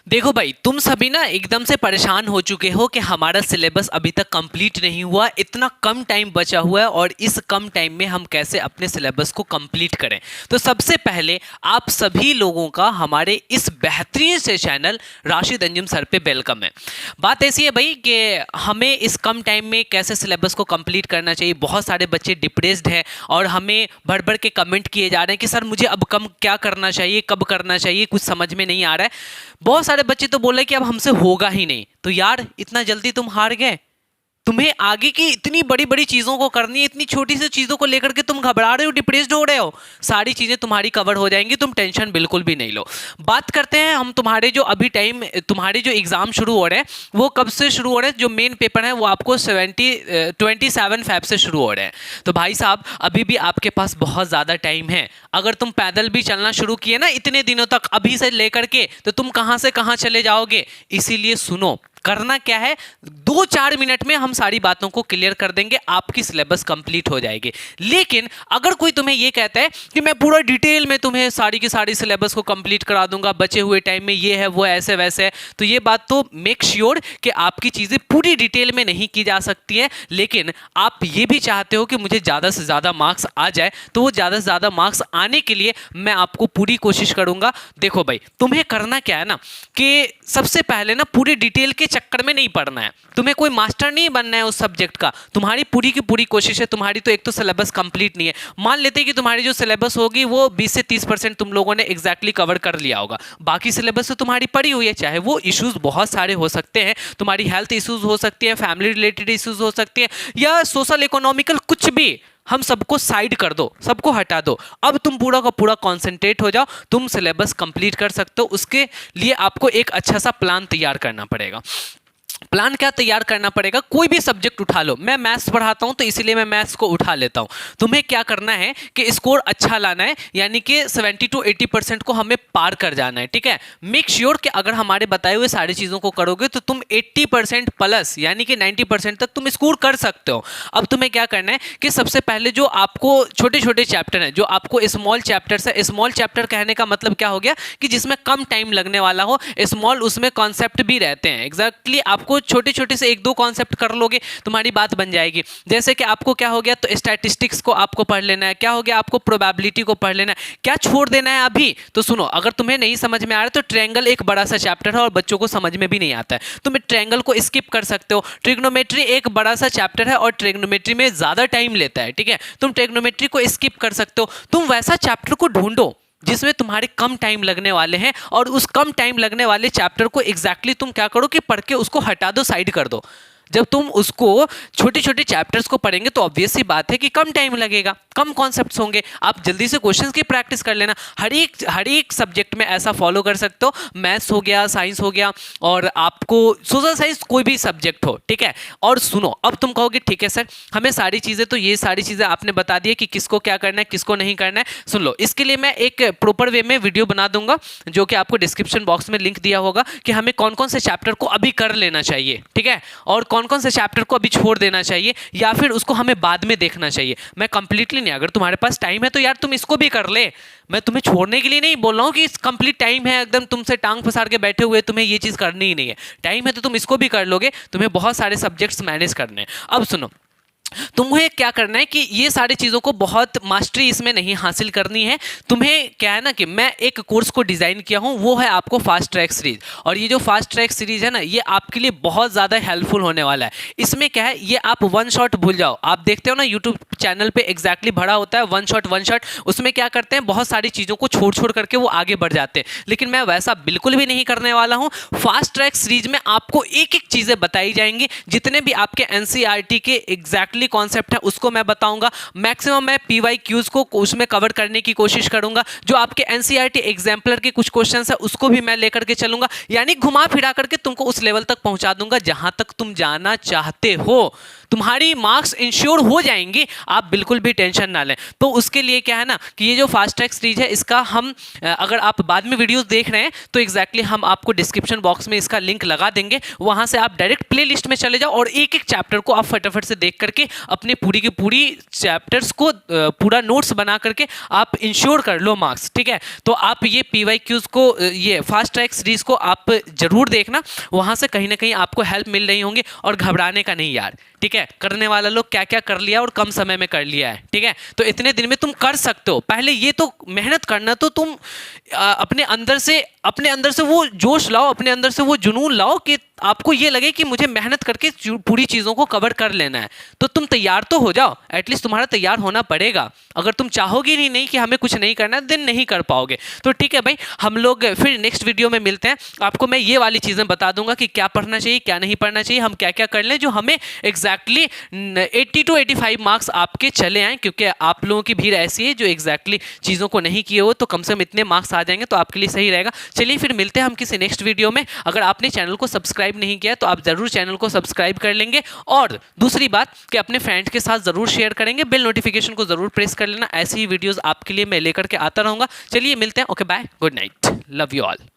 देखो भाई, तुम सभी ना एकदम से परेशान हो चुके हो कि हमारा सिलेबस अभी तक कंप्लीट नहीं हुआ, इतना कम टाइम बचा हुआ है और इस कम टाइम में हम कैसे अपने सिलेबस को कंप्लीट करें। तो सबसे पहले आप सभी लोगों का हमारे इस बेहतरीन से चैनल राशिद अंजुम सर पे वेलकम है। बात ऐसी है भाई कि हमें इस कम टाइम में कैसे सिलेबस को कंप्लीट करना चाहिए। बहुत सारे बच्चे डिप्रेस्ड हैं और हमें भर भर के कमेंट किए जा रहे हैं कि सर मुझे अब कम क्या करना चाहिए, कब करना चाहिए, कुछ समझ में नहीं आ रहा है। बहुत सारे बच्चे तो बोल रहे कि अब हमसे होगा ही नहीं। तो यार इतना जल्दी तुम हार गए? तुम्हें आगे की इतनी बड़ी बड़ी चीजों को करनी है, इतनी छोटी सी चीजों को लेकर के तुम घबरा रहे हो, डिप्रेस्ड हो रहे हो। सारी चीजें तुम्हारी कवर हो जाएंगी, तुम टेंशन बिल्कुल भी नहीं लो। बात करते हैं हम तुम्हारे जो अभी टाइम, तुम्हारे जो एग्जाम शुरू हो रहे हैं वो कब से शुरू हो रहे हैं। जो मेन पेपर है वो आपको 27 फेब से शुरू हो रहे हैं। तो भाई साहब अभी भी आपके पास बहुत ज्यादा टाइम है। अगर तुम पैदल भी चलना शुरू किए ना इतने दिनों तक अभी से लेकर के, तो तुम कहां से कहां चले जाओगे। इसीलिए सुनो, करना क्या है, 2-4 मिनट में हम सारी बातों को क्लियर कर देंगे, आपकी सिलेबस कंप्लीट हो जाएगी। लेकिन अगर कोई तुम्हें ये कहता है कि मैं पूरा डिटेल में तुम्हें सारी की सारी सिलेबस को कंप्लीट करा दूंगा, बचे हुए टाइम में ये है वो ऐसे वैसे है, तो ये बात तो मेक श्योर कि आपकी चीजें पूरी डिटेल में नहीं की जा सकती है। लेकिन आप ये भी चाहते हो कि मुझे ज्यादा से ज्यादा मार्क्स आ जाए, तो वो ज्यादा से ज्यादा मार्क्स आने के लिए मैं आपको पूरी कोशिश करूंगा। देखो भाई, तुम्हें करना क्या है ना कि सबसे पहले ना पूरी डिटेल के चक्कर में नहीं पढ़ना है। तुम्हें कोई मास्टर नहीं बनना है उस सब्जेक्ट का। तुम्हारी पूरी की पूरी कोशिश है, तुम्हारी तो एक तो सिलेबस कंप्लीट नहीं है। मान लेते हैं कि तुम्हारी जो सिलेबस होगी वो 20 से 30% तुम लोगों ने एग्जैक्टली कवर कर लिया होगा। बाकी सिलेबस तो तुम्हारी पड़ी हुई है। चाहे वो इश्यूज बहुत सारे हो सकते हैं, तुम्हारी हेल्थ इश्यूज हो सकती है, फैमिली रिलेटेड इश्यूज हो सकती है, या सोशल इकोनॉमिकल, कुछ भी, हम सबको साइड कर दो, सबको हटा दो। अब तुम पूरा का पूरा कॉन्सेंट्रेट हो जाओ, तुम सिलेबस कंप्लीट कर सकते हो। उसके लिए आपको एक अच्छा सा प्लान तैयार करना पड़ेगा। प्लान क्या तैयार करना पड़ेगा, कोई भी सब्जेक्ट उठा लो। मैं मैथ्स पढ़ाता हूं तो इसीलिए मैं मैथ्स को उठा लेता हूं। तुम्हें क्या करना है कि स्कोर अच्छा लाना है, यानी कि 70 to 80% को हमें पार कर जाना है। ठीक है, मेक श्योर कि अगर हमारे बताए हुए सारी चीजों को करोगे तो तुम 80% प्लस यानी कि 90% तक तुम स्कोर कर सकते हो। अब तुम्हें क्या करना है कि सबसे पहले जो आपको छोटे छोटे चैप्टर हैं, जो आपको स्मॉल चैप्टर्स है, स्मॉल चैप्टर कहने का मतलब क्या हो गया कि जिसमें कम टाइम लगने वाला हो, स्मॉल उसमें कॉन्सेप्ट भी रहते हैं। एग्जैक्टली आपको छोटे छोटे से 1-2 कॉन्सेप्ट कर लोगे, तुम्हारी बात बन जाएगी। जैसे कि आपको क्या हो गया, तो स्टैटिस्टिक्स को आपको पढ़ लेना है, क्या हो गया, आपको प्रोबेबिलिटी को पढ़ लेना है। क्या छोड़ देना है अभी, तो सुनो, अगर तुम्हें नहीं समझ में आ रहा है तो ट्रायंगल एक बड़ा सा चैप्टर है और बच्चों को समझ में भी नहीं आता है, तुम ट्रायंगल को स्किप कर सकते हो। ट्रिग्नोमेट्री एक बड़ा सा चैप्टर है और ट्रिग्नोमेट्री में ज्यादा टाइम लेता है। ठीक है, तुम ट्रिग्नोमेट्री को स्किप कर सकते हो। तुम वैसा चैप्टर को ढूंढो जिसमें तुम्हारे कम टाइम लगने वाले हैं, और उस कम टाइम लगने वाले चैप्टर को एग्जैक्टली तुम क्या करो कि पढ़ के उसको हटा दो, साइड कर दो। जब तुम उसको छोटे छोटे चैप्टर्स को पढ़ेंगे तो ऑब्वियस सी बात है कि कम टाइम लगेगा, कम कॉन्सेप्ट्स होंगे, आप जल्दी से क्वेश्चंस की प्रैक्टिस कर लेना। हर एक सब्जेक्ट में ऐसा फॉलो कर सकते हो। मैथ्स हो गया, साइंस हो गया, और आपको सोशल साइंस, कोई भी सब्जेक्ट हो। ठीक है, और सुनो, अब तुम कहोगे ठीक है सर हमें सारी चीज़ें, तो ये सारी चीज़ें आपने बता दी है कि किसको क्या करना है, किसको नहीं करना है। सुन लो, इसके लिए मैं एक प्रॉपर वे में वीडियो बना दूंगा, जो कि आपको डिस्क्रिप्शन बॉक्स में लिंक दिया होगा, कि हमें कौन कौन से चैप्टर को अभी कर लेना चाहिए। ठीक है, और कौन कौन से चैप्टर को अभी छोड़ देना चाहिए, या फिर उसको हमें बाद में देखना चाहिए। मैं कंप्लीटली नहीं, अगर तुम्हारे पास टाइम है तो यार तुम इसको भी कर ले। मैं तुम्हें छोड़ने के लिए नहीं बोल रहा हूँ कि कंप्लीट टाइम है, एकदम तुमसे टांग पसार के बैठे हुए तुम्हें ये चीज़ करनी ही नहीं है। टाइम है तो तुम इसको भी कर लोगे, तुम्हें बहुत सारे सब्जेक्ट्स मैनेज करने हैं। अब सुनो, तुम्हें क्या करना है कि ये सारी चीज़ों को बहुत मास्टरी इसमें नहीं हासिल करनी है। तुम्हें क्या है ना कि मैं एक कोर्स को डिज़ाइन किया हूँ, वो है आपको फास्ट ट्रैक सीरीज। और ये जो फास्ट ट्रैक सीरीज है ना, ये आपके लिए बहुत ज़्यादा हेल्पफुल होने वाला है। इसमें क्या है, ये आप वन शॉट भूल जाओ। आप देखते हो ना यूट्यूब चैनल पे एग्जैक्टली भरा होता है वन शॉट। उसमें क्या करते हैं, बहुत सारी चीज़ों को छोड़ छोड़ करके वो आगे बढ़ जाते हैं। लेकिन मैं वैसा बिल्कुल भी नहीं करने वाला हूँ। फास्ट ट्रैक सीरीज में आपको एक एक चीज़ें बताई जाएंगी, जितने भी आपके एनसीईआरटी के एग्जैक्टली कॉन्सेप्ट है उसको मैं बताऊंगा। मैक्सिमम मैं पीवाईक्यूज को उसमें कवर करने की कोशिश करूंगा। जो आपके एनसीईआरटी एग्जाम्पलर के कुछ क्वेश्चंस है उसको भी मैं लेकर के चलूंगा, यानी घुमा फिरा करके तुमको उस लेवल तक पहुंचा दूंगा जहां तक तुम जाना चाहते हो। तुम्हारी मार्क्स इंश्योर हो जाएंगे, आप बिल्कुल भी टेंशन ना लें। तो उसके लिए क्या है ना कि ये जो फास्ट ट्रैक सीरीज है इसका हम अगर आप बाद में वीडियोस देख रहे हैं तो एग्जैक्टली हम आपको डिस्क्रिप्शन बॉक्स में इसका लिंक लगा देंगे, वहां से आप डायरेक्ट प्ले लिस्ट में चले जाओ और एक एक चैप्टर को आप फटाफट से देख करके अपने पूरी की पूरी चैप्टर्स को पूरा नोट्स बना करके आप इंश्योर कर लो मार्क्स, ठीक है। तो आप ये PYQs को, ये फास्ट ट्रैक सीरीज को आप जरूर देखना, वहां से कहीं ना कहीं आपको हेल्प मिल रही होंगी। और घबराने का नहीं यार, ठीक है। करने वाला लोग क्या क्या कर लिया और कम समय में कर लिया है, ठीक है। तो इतने दिन में तुम कर सकते हो। पहले ये तो मेहनत करना, तो तुम अपने अंदर से वो जोश लाओ, अपने अंदर से वो जुनून लाओ कि आपको ये लगे कि मुझे मेहनत करके पूरी चीज़ों को कवर कर लेना है। तो तुम तैयार तो हो जाओ, एटलीस्ट तुम्हारा तैयार होना पड़ेगा। अगर तुम चाहोगे नहीं कि हमें कुछ नहीं करना, देन नहीं कर पाओगे। तो ठीक है भाई, हम लोग फिर नेक्स्ट वीडियो में मिलते हैं। आपको मैं ये वाली चीज़ें बता दूंगा कि क्या पढ़ना चाहिए, क्या नहीं पढ़ना चाहिए, हम क्या क्या कर लें जो हमें एग्जैक्टली 80 to 85 मार्क्स आपके चले आएँ, क्योंकि आप लोगों की भीड़ ऐसी है जो एग्जैक्टली चीज़ों को नहीं किए हो, तो कम से कम इतने मार्क्स आ जाएंगे तो आपके लिए सही रहेगा। चलिए फिर मिलते हैं हम किसी नेक्स्ट वीडियो में। अगर आपने चैनल को सब्सक्राइब नहीं किया तो आप जरूर चैनल को सब्सक्राइब कर लेंगे, और दूसरी बात कि अपने फ्रेंड्स के साथ जरूर शेयर करेंगे, बेल नोटिफिकेशन को जरूर प्रेस कर लेना। ऐसी ही वीडियोस आपके लिए मैं लेकर के आता रहूंगा। चलिए मिलते हैं, okay bye, good night, love you all.